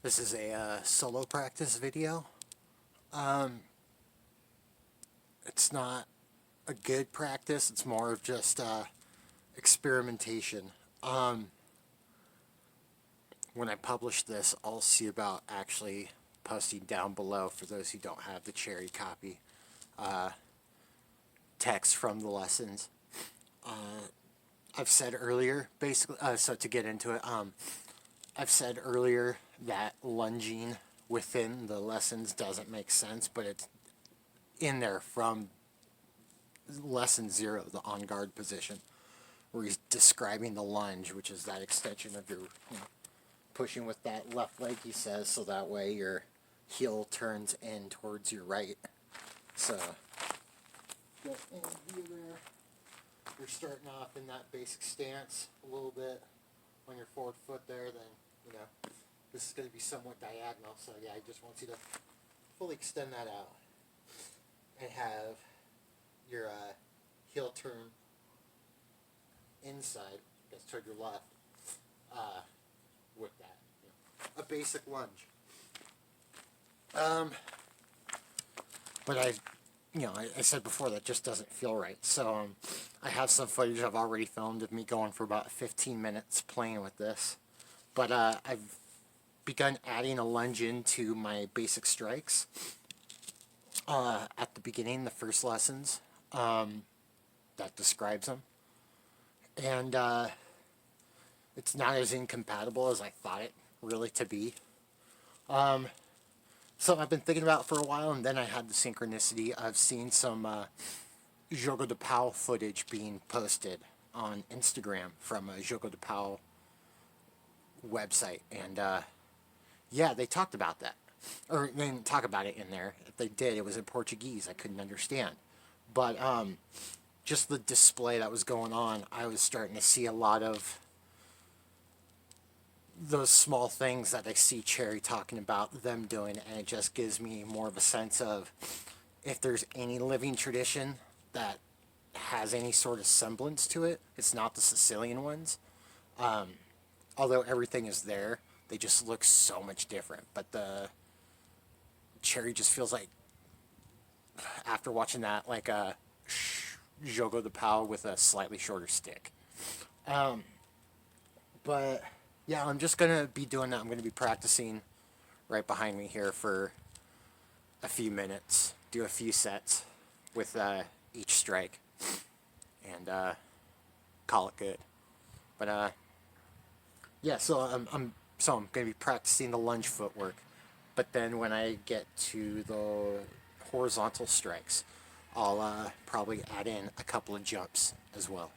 This is a solo practice video. Um, it's not a good practice. It's more of just experimentation. Um, when I publish this, I'll see about actually posting down below, for those who don't have the Cerri copy, text from the lessons. I've said earlier, basically, so to get into it, I've said earlier that lunging within the lessons doesn't make sense, but it's in there from lesson 0, the on guard position, where he's describing the lunge, which is that extension of your, pushing with that left leg, he says, so that way your heel turns in towards your right. So, get in here there. You're starting off in that basic stance a little bit on your forward foot there, then, this is going to be somewhat diagonal, so yeah, I just want you to fully extend that out and have your heel turn inside, I guess toward your left, with that. A basic lunge. But I said before that just doesn't feel right. So I have some footage I've already filmed of me going for about 15 minutes playing with this. But I've begun adding a lunge into my basic strikes at the beginning, the first lessons. That describes them. And it's not as incompatible as I thought it really to be. Something I've been thinking about for a while, and then I had the synchronicity of seeing some Jogo de Pau footage being posted on Instagram from a Jogo de Pau website, and yeah, they talked about that. Or they didn't talk about it in there. If they did, it was in Portuguese. I couldn't understand. But just the display that was going on, I was starting to see a lot of those small things that I see Cerri talking about them doing, and it just gives me more of a sense of if there's any living tradition that has any sort of semblance to it, it's not the Sicilian ones. Although everything is there, they just look so much different. But the Cerri just feels like, after watching that, like a Jogo de Pau with a slightly shorter stick. But yeah, I'm just gonna be doing that. I'm gonna be practicing right behind me here for a few minutes, do a few sets with each strike, and call it good. But yeah, so I'm gonna be practicing the lunge footwork. But then when I get to the horizontal strikes, I'll probably add in a couple of jumps as well.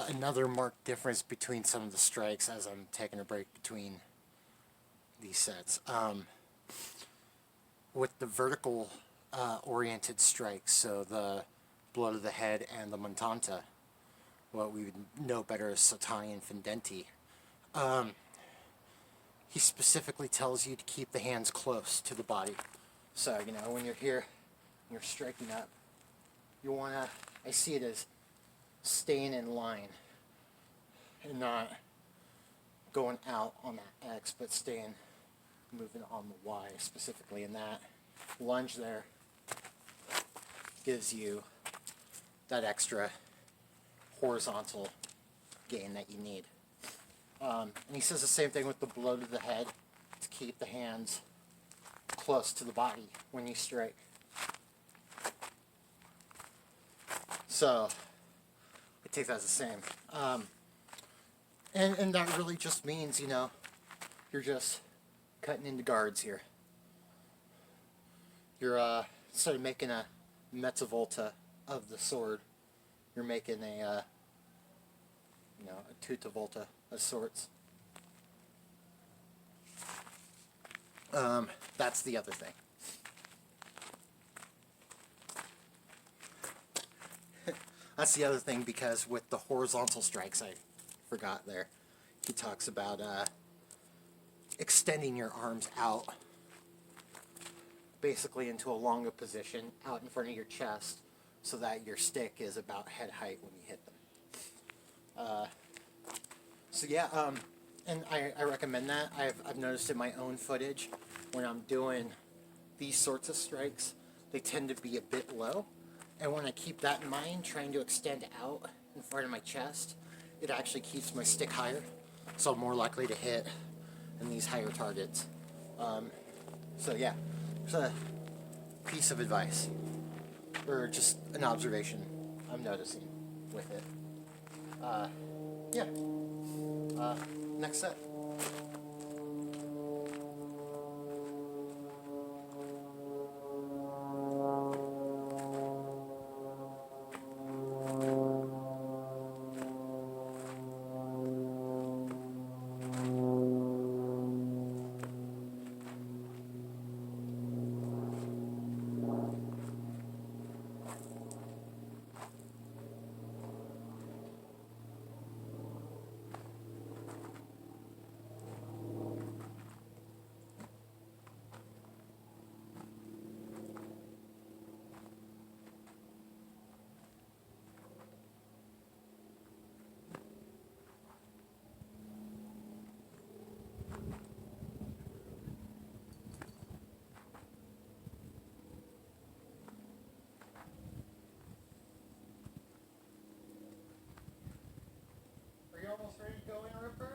Another marked difference between some of the strikes as I'm taking a break between these sets. With the vertical oriented strikes, so the blow to the head and the Montante, what we would know better as Sottani and Fendenti, he specifically tells you to keep the hands close to the body. So, you know, when you're here, you're striking up, you want to, I see it as staying in line and not going out on that X, but staying, moving on the Y specifically. And that lunge there gives you that extra horizontal gain that you need. And he says the same thing with the blow to the head, to keep the hands close to the body when you strike. So I take that as the same. And that really just means, you know, you're just cutting into guards here. You're, instead of making a mezza volta of the sword, you're making a, you know, a tutta volta of sorts. That's the other thing. That's the other thing, because with the horizontal strikes, I forgot there, he talks about extending your arms out, basically into a longer position, out in front of your chest, so that your stick is about head height when you hit them. So yeah, and I recommend that. I've noticed in my own footage, when I'm doing these sorts of strikes, they tend to be a bit low. And when I keep that in mind, trying to extend out in front of my chest, it actually keeps my stick higher, so I'm more likely to hit in these higher targets. So yeah, it's a piece of advice, or just an observation I'm noticing with it. Yeah. Next set. Are you almost ready to go in, Ripper? Are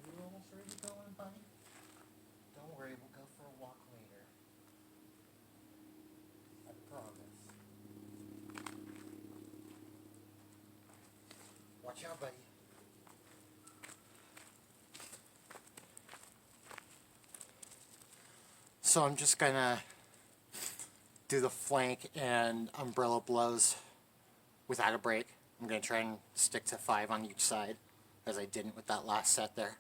you almost ready to go in, buddy? Don't worry, we'll go for a walk later. I promise. Watch out, buddy. So I'm just gonna do the flank and umbrella blows without a break. I'm gonna try and stick to 5 on each side, as I didn't with that last set there.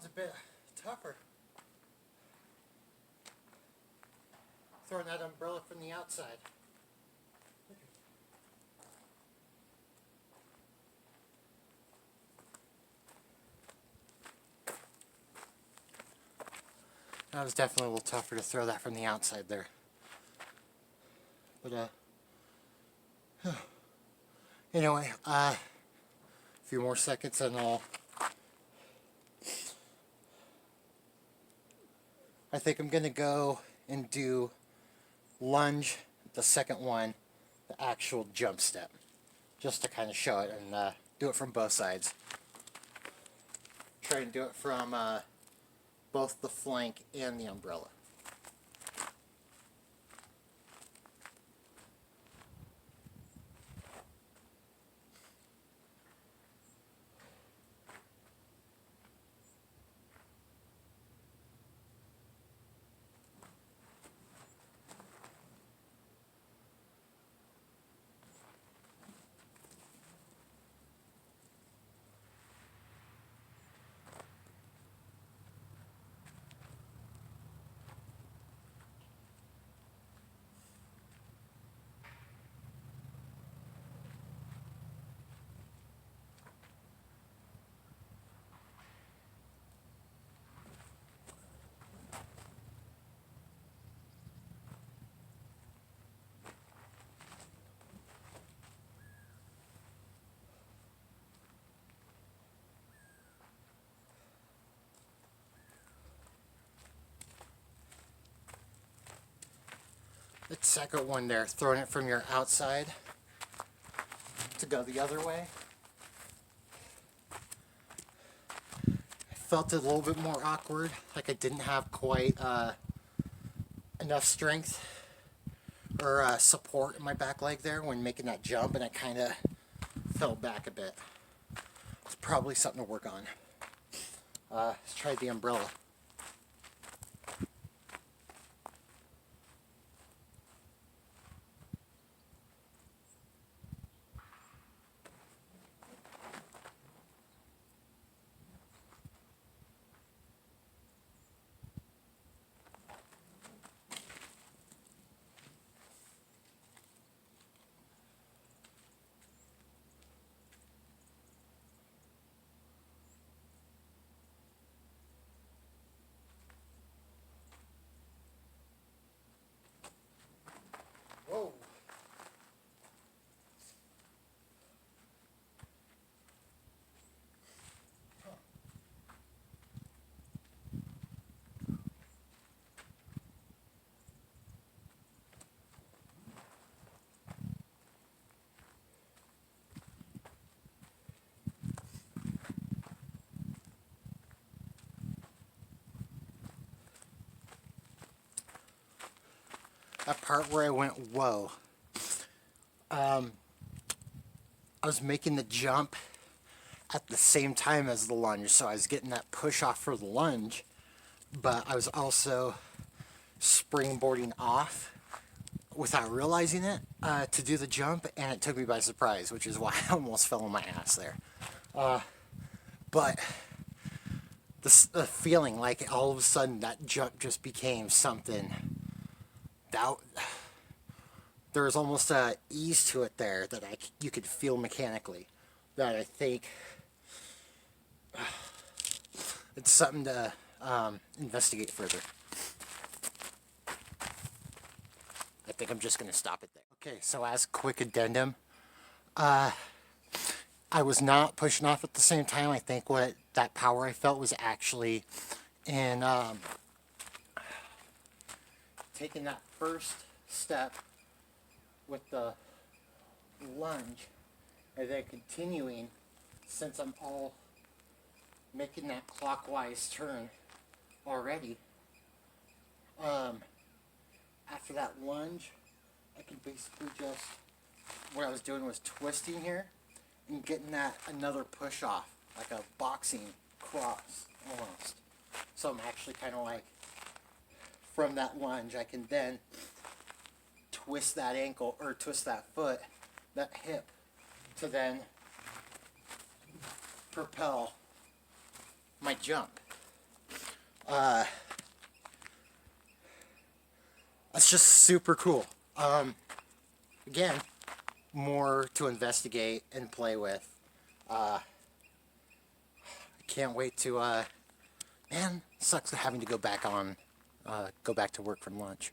one's a bit tougher. Throwing that umbrella from the outside. That was definitely a little tougher to throw that from the outside there. But anyway, a few more seconds and I think I'm gonna go and do lunge, the second one, the actual jump step, just to kind of show it and do it from both sides. Try and do it from both the flank and the umbrella. The second one there, throwing it from your outside to go the other way. I felt it a little bit more awkward, like I didn't have quite enough strength or support in my back leg there when making that jump, and I kind of fell back a bit. It's probably something to work on. Let's try the umbrella. Whoa. That part where I went, whoa. I was making the jump at the same time as the lunge, so I was getting that push off for the lunge, but I was also springboarding off without realizing it to do the jump, and it took me by surprise, which is why I almost fell on my ass there. But the feeling like all of a sudden that jump just became something that there was almost a ease to it there that you could feel mechanically, that I think it's something to investigate further. I think I'm just going to stop it there. Okay, so as a quick addendum, I was not pushing off at the same time. I think what that power I felt was actually in taking that first step with the lunge and then continuing, since I'm all making that clockwise turn already. After that lunge, I could basically just, what I was doing was twisting here and getting that another push off, like a boxing cross almost. So I'm actually kind of like, from that lunge, I can then twist that ankle, or twist that foot, that hip, to then propel my jump. That's just super cool. Again, more to investigate and play with. I can't wait to, man, sucks having to go back to work from lunch.